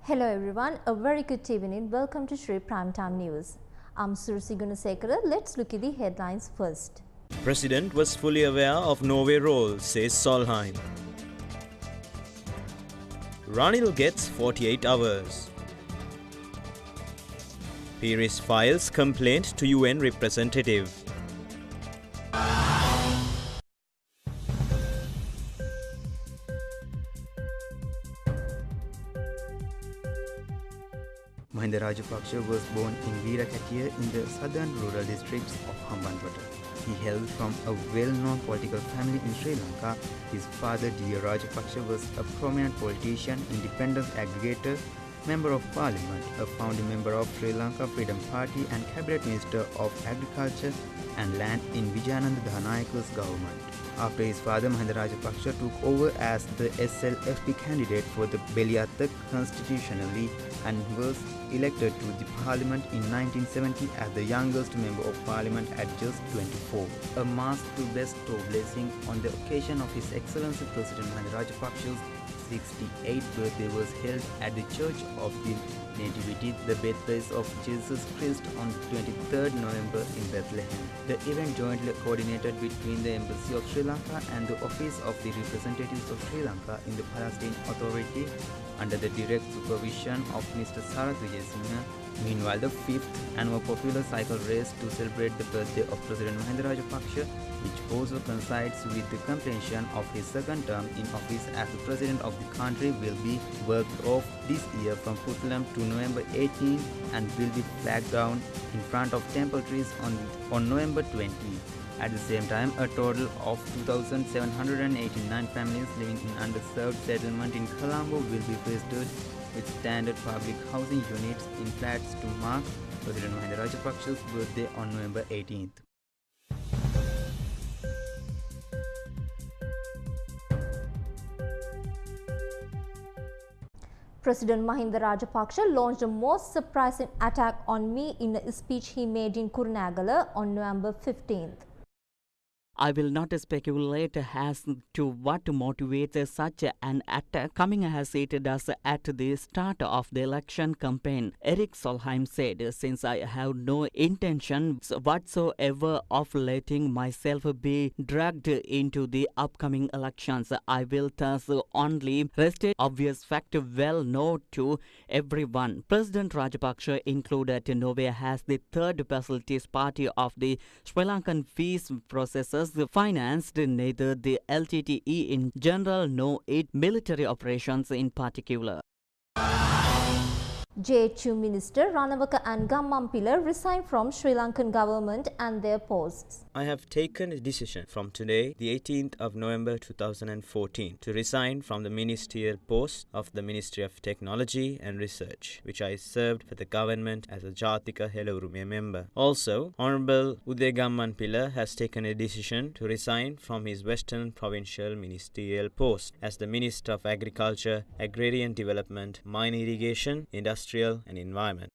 Hello everyone, a very good evening. Welcome to Shri Primetime News. I'm Sursi Gunasekara. Let's look at the headlines first. President was fully aware of Norway role, says Solheim. Ranil gets 48 hours. Pires files complaint to UN representative. Mahinda Rajapaksa was born in Veerakatiya in the southern rural districts of Hambantota. He hailed from a well-known political family in Sri Lanka. His father, D. Rajapaksa, was a prominent politician, independence aggregator, member of parliament, a founding member of Sri Lanka Freedom Party and cabinet minister of agriculture and land in Vijayananda Dhanayaka's government. After his father, Mahinda Rajapaksa took over as the SLFP candidate for the Beliathak constitutionally and was elected to the parliament in 1970 as the youngest member of parliament at just 24. A mass to bestow blessing on the occasion of His Excellency President Mahinda Rajapaksa's 68th birthday was held at the Church of the Nativity, the birthplace of Jesus Christ, on 23rd November in Bethlehem. The event jointly coordinated between the Embassy of Sri Lanka and the Office of the Representatives of Sri Lanka in the Palestine Authority under the direct supervision of Mr. Sarath Wijayasinghe. Meanwhile, the 5th annual popular cycle race to celebrate the birthday of President Mahinda Rajapaksa, which also coincides with the completion of his second term in office as the President of the country, will be worked off this year from Puthalam to November 18 and will be flagged down in front of temple trees on November 20. At the same time, a total of 2,789 families living in underserved settlement in Colombo will be registered with standard public housing units in flats to mark President Mahinda Rajapaksa's birthday on November 18th. President Mahinda Rajapaksa launched the most surprising attack on me in a speech he made in Kurunegala on November 15th. I will not speculate as to what motivates such an attack, coming as it does at the start of the election campaign. Eric Solheim said, "Since I have no intention whatsoever of letting myself be dragged into the upcoming elections, I will thus only restate obvious fact well known to everyone. President Rajapaksa included Norway as the third facilities party of the Sri Lankan peace processes financed neither the LTTE in general nor its military operations in particular." JHU Minister Ranawaka and Gammampila resigned from Sri Lankan government and their posts. I have taken a decision from today, the 18th of November 2014, to resign from the ministerial post of the Ministry of Technology and Research, which I served for the government as a Jathika Hela Urumaya member. Also, Honorable Uday Gammampila has taken a decision to resign from his Western Provincial Ministerial post as the Minister of Agriculture, Agrarian Development, Mine Irrigation, Industrial and Environment.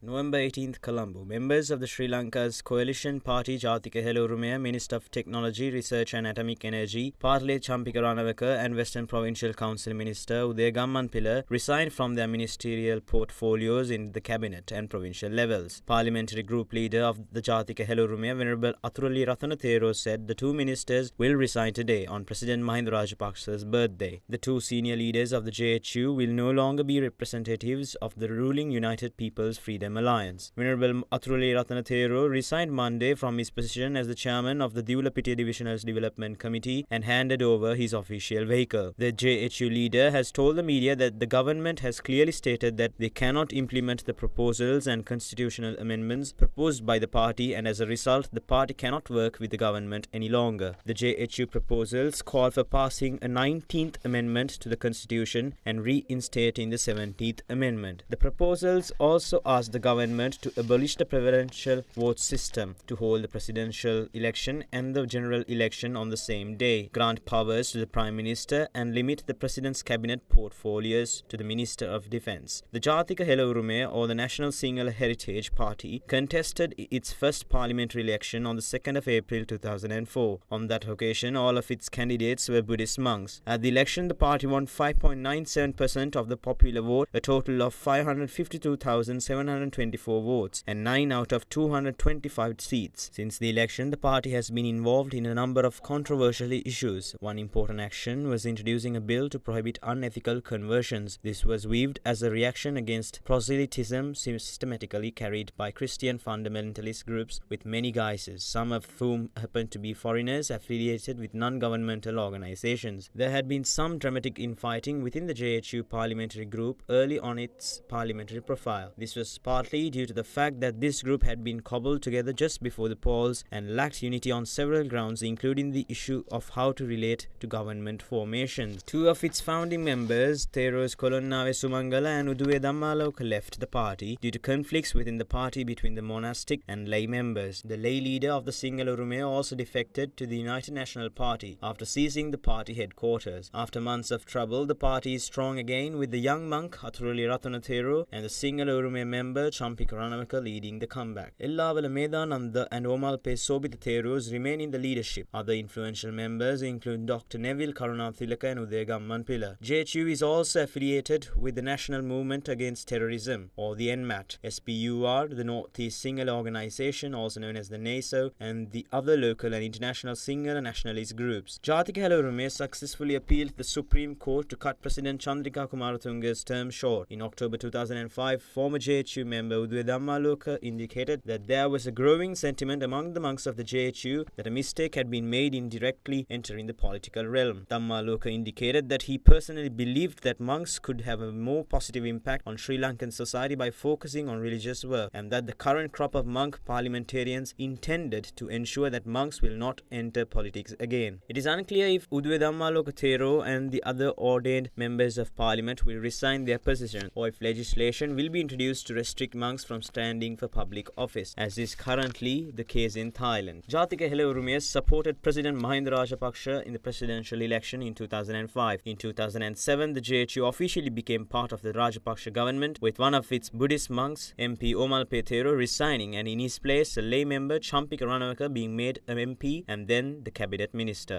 November 18th, Colombo. Members of the Sri Lanka's coalition party Jathika Hela Urumaya, Minister of Technology, Research and Atomic Energy, Parle Champika Ranawaka and Western Provincial Council Minister Uday Gammampila resigned from their ministerial portfolios in the cabinet and provincial levels. Parliamentary group leader of the Jathika Hela Urumaya, Venerable Athulali Rathanathero, said the two ministers will resign today on President Mahinda Rajapaksa's birthday. The two senior leaders of the JHU will no longer be representatives of the ruling United People's Freedom Alliance. Venerable Athulali Rathanathero resigned Monday from his position as the chairman of the Dewlapitiya Divisional Development Committee and handed over his official vehicle. The JHU leader has told the media that the government has clearly stated that they cannot implement the proposals and constitutional amendments proposed by the party, and as a result, the party cannot work with the government any longer. The JHU proposals call for passing a 19th amendment to the constitution and reinstating the 17th amendment. The proposals also ask the government to abolish the preferential vote system, to hold the presidential election and the general election on the same day, grant powers to the Prime Minister and limit the President's cabinet portfolios to the Minister of Defence. The Jathika Hela Urume, or the National Sinhala Heritage Party, contested its first parliamentary election on the 2nd of April 2004. On that occasion, all of its candidates were Buddhist monks. At the election, the party won 5.97% of the popular vote, a total of 552,724 votes, and 9 out of 225 seats. Since the election, the party has been involved in a number of controversial issues. One important action was introducing a bill to prohibit unethical conversions. This was viewed as a reaction against proselytism systematically carried by Christian fundamentalist groups with many guises, some of whom happened to be foreigners affiliated with non-governmental organizations. There had been some dramatic infighting within the JHU parliamentary group early on its parliamentary profile. This was partly due to the fact that this group had been cobbled together just before the polls and lacked unity on several grounds, including the issue of how to relate to government formations. Two of its founding members, Theros Kolonnave Sumangala and Uduwe Dhammaloka, left the party due to conflicts within the party between the monastic and lay members. The lay leader of the Sinhala Urume also defected to the United National Party after seizing the party headquarters. After months of trouble, the party is strong again, with the young monk Hathurali Ratana Thero and the Sinhala Urume member Champika Ranawaka leading the comeback. Ellavala Medananda and Omalpe Sobhita Theros remain in the leadership. Other influential members include Dr. Neville Karunathilaka and Udaya Gammanpila. JHU is also affiliated with the National Movement Against Terrorism, or the NMAT, SPUR, the North East Sinhala Organisation, also known as the NASO, and the other local and international Sinhala nationalist groups. Jathika Hela Urume successfully appealed to the Supreme Court to cut President Chandrika Kumaratunga's term short. In October 2005, former JHU member Uduwe Dhammaloka indicated that there was a growing sentiment among the monks of the JHU that a mistake had been made in directly entering the political realm. Dhammaloka indicated that he personally believed that monks could have a more positive impact on Sri Lankan society by focusing on religious work, and that the current crop of monk parliamentarians intended to ensure that monks will not enter politics again. It is unclear if Uduwe Dhammaloka Thero and the other ordained members of parliament will resign their position, or if legislation will be introduced to restrict monks from standing for public office, as is currently the case in Thailand. Jathika Hela Urume supported President Mahinda Rajapaksa in the presidential election in 2005. In 2007, the JHU officially became part of the Rajapaksa government, with one of its Buddhist monks, MP Omalpe Thero, resigning, and in his place a lay member Champika Ranawaka being made an MP and then the cabinet minister.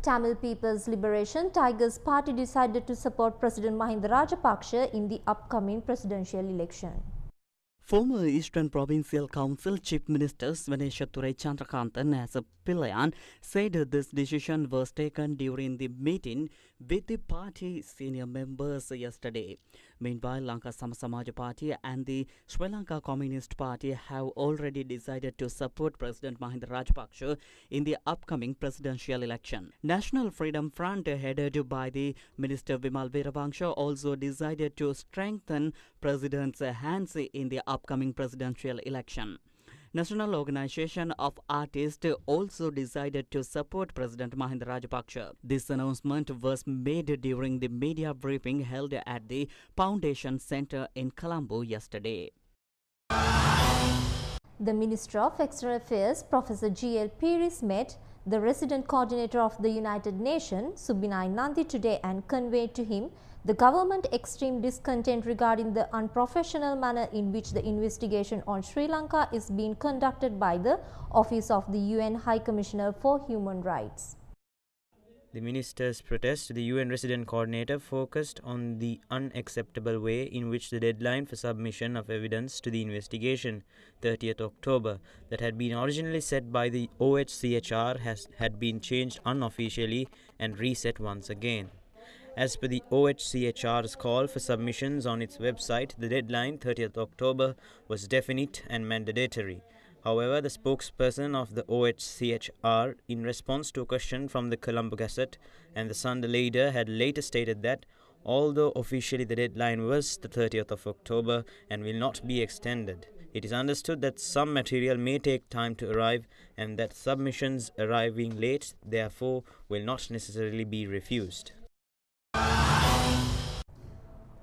Tamil People's Liberation Tigers Party decided to support President Mahinda Rajapaksa in the upcoming presidential election. Former Eastern Provincial Council Chief Minister Swaneshathurai Chandrakanthan as a Pillayan said this decision was taken during the meeting with the party senior members yesterday. Meanwhile, Lanka Samasamaja Party and the Sri Lanka Communist Party have already decided to support President Mahinda Rajapaksa in the upcoming presidential election. National Freedom Front, headed by the Minister Vimal Veerawangsha, also decided to strengthen President's hands in the upcoming presidential election. National Organization of Artists also decided to support President Mahinda Rajapaksa. This announcement was made during the media briefing held at the Foundation Center in Colombo yesterday. The Minister of External Affairs, Professor G.L. Peiris, met the resident coordinator of the United Nations, Subinai Nandi, today and conveyed to him the government extreme discontent regarding the unprofessional manner in which the investigation on Sri Lanka is being conducted by the Office of the UN High Commissioner for Human Rights. The minister's protest to the UN resident coordinator focused on the unacceptable way in which the deadline for submission of evidence to the investigation, 30th October, that had been originally set by the OHCHR had been changed unofficially and reset once again. As per the OHCHR's call for submissions on its website, the deadline, 30th October, was definite and mandatory. However, the spokesperson of the OHCHR, in response to a question from the Colombo Gazette and the Sunday Leader, had later stated that, although officially the deadline was the 30th of October and will not be extended, it is understood that some material may take time to arrive and that submissions arriving late, therefore, will not necessarily be refused.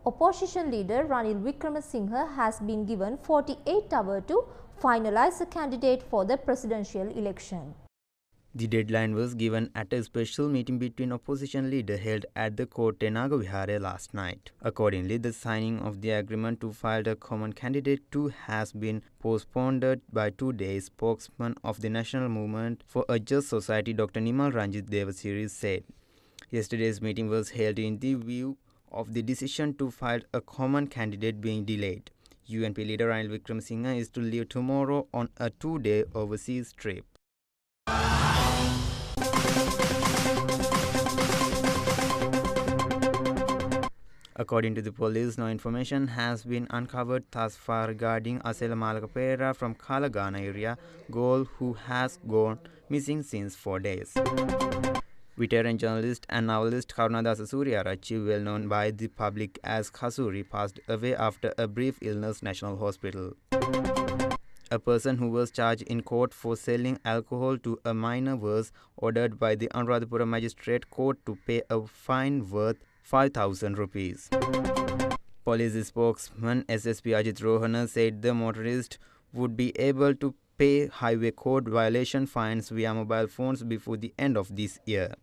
Opposition leader Ranil Wickremesinghe has been given 48 hours to finalize a candidate for the presidential election. The deadline was given at a special meeting between opposition leaders held at the court Tenaga Vihara last night. Accordingly, the signing of the agreement to file a common candidate too has been postponed by 2 days. Spokesman of the National Movement for a Just Society, Dr. Nimal Ranjit Devasiri, said. Yesterday's meeting was held in the view of the decision to file a common candidate being delayed. UNP leader Ranil Wickremesinghe is to leave tomorrow on a 2-day overseas trip. According to the police, no information has been uncovered thus far regarding Asela Malakapera from Kalagana area, girl who has gone missing since 4 days. Veteran journalist and novelist Karunadasa Suryarachi, well known by the public as Kasuri, passed away after a brief illness National Hospital. A person who was charged in court for selling alcohol to a minor was ordered by the Anuradhapura Magistrate Court to pay a fine worth 5,000 rupees. Police spokesman SSP Ajit Rohana said the motorist would be able to pay highway code violation fines via mobile phones before the end of this year.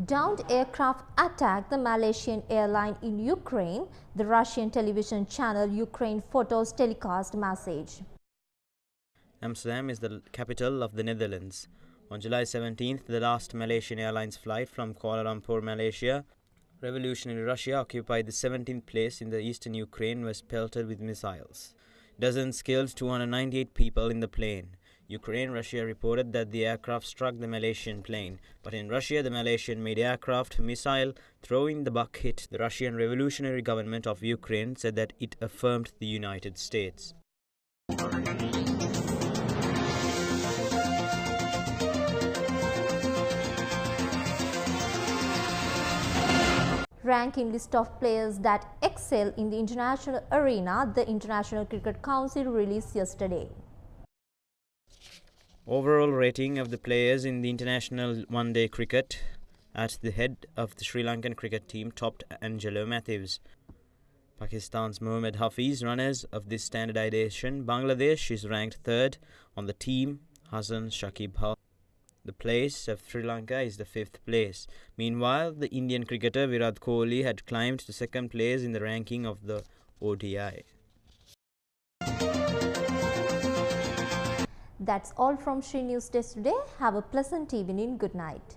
Downed aircraft attacked the Malaysian airline in Ukraine, the Russian television channel Ukraine Photos telecast message. Amsterdam is the capital of the Netherlands. On July 17th, the last Malaysian Airlines flight from Kuala Lumpur, Malaysia, revolutionary Russia occupied the 17th place in the eastern Ukraine, was pelted with missiles. Dozens killed 298 people in the plane. Russia reported that the aircraft struck the Malaysian plane, but in Russia, the Malaysian-made aircraft missile throwing the buck hit the Russian Revolutionary Government of Ukraine, said that it affirmed the United States. Ranking list of players that excel in the international arena, the International Cricket Council released yesterday. Overall rating of the players in the international one-day cricket: at the head of the Sri Lankan cricket team topped Angelo Matthews. Pakistan's Mohammad Hafiz, runners of this standardization. Bangladesh is ranked third on the team, Hassan Shakib Al. The place of Sri Lanka is the 5th place. Meanwhile, the Indian cricketer Virat Kohli had climbed to 2nd place in the ranking of the ODI. That's all from Sri News Desk today. Have a pleasant evening. Good night.